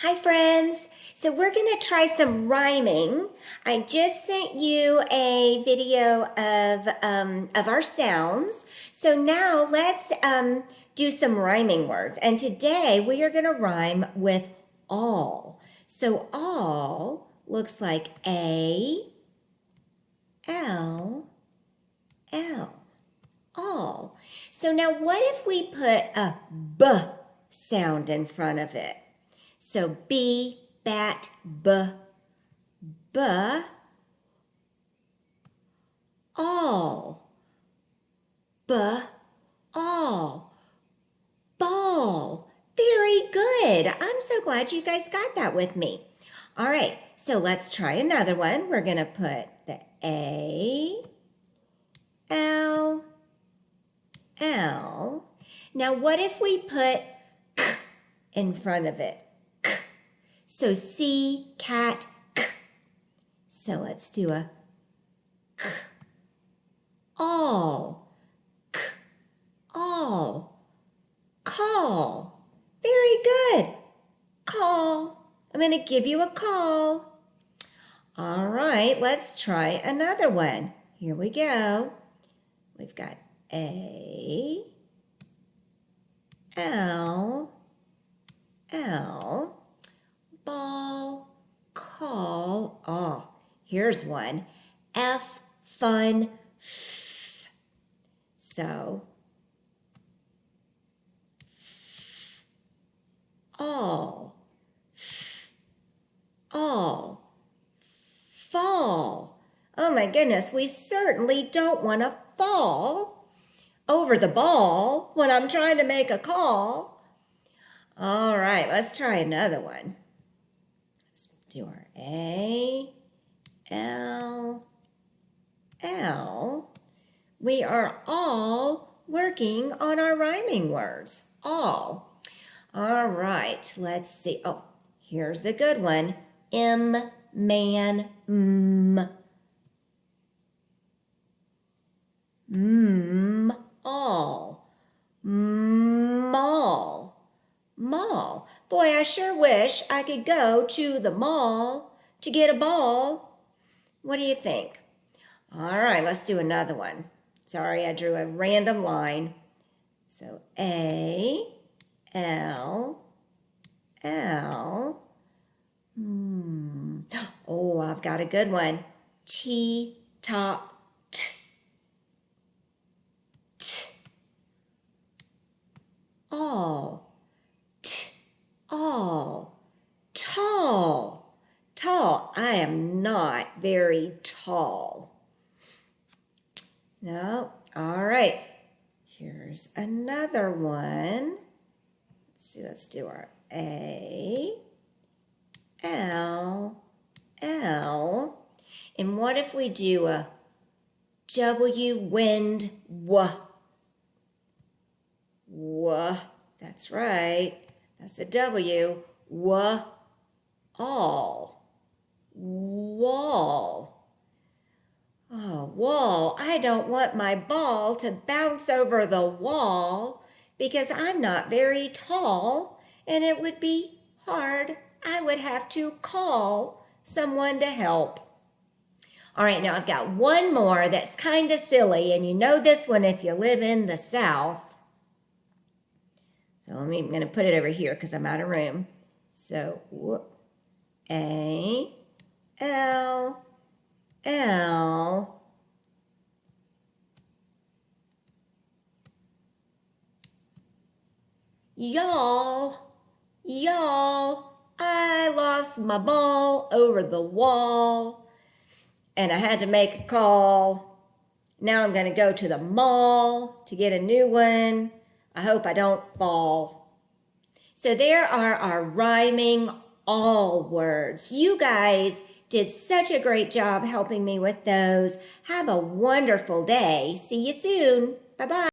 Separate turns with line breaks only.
Hi friends, so we're going to try some rhyming. I just sent you a video of our sounds. So now let's do some rhyming words. And today we are going to rhyme with all. So all looks like A, L, L, all. So now what if we put a B sound in front of it? So B, bat, B, all, B, all, ball. Very good. I'm so glad you guys got that with me. All right, so let's try another one. We're going to put the A, L, L. Now what if we put K in front of it? K. So C, cat, K. So let's do a K. All, K, all, call. Very good. Call. I'm going to give you a call. All right, let's try another one. Here we go. We've got A, L, L, ball, call. Oh, here's one. F, fun, f. So, all, all, fall. Oh my goodness, we certainly don't want to fall over the ball when I'm trying to make a call. All right, let's try another one. Let's do our A, L, L. We are all working on our rhyming words. All. All right, let's see. Oh, here's a good one. M, man, all. Mall. Mall. Boy, I sure wish I could go to the mall to get a ball. What do you think? All right, let's do another one. Sorry, I drew a random line. So A, L, L. Oh, I've got a good one. T, top, t. T. All. T, all. Tall. Tall. I am not very tall. No. All right. Here's another one. Let's see. Let's do our A, L, L. And what if we do a W, wind, W? W. That's right. That's a W. W, all. Wall. Oh, wall. I don't want my ball to bounce over the wall because I'm not very tall and it would be hard. I would have to call someone to help. All right, now I've got one more that's kind of silly, and you know this one if you live in the South. So I'm going to put it over here because I'm out of room. So A, L, L. Y'all, I lost my ball over the wall and I had to make a call. Now I'm going to go to the mall to get a new one. I hope I don't fall. So there are our rhyming all words. You guys did such a great job helping me with those. Have a wonderful day. See you soon. Bye-bye.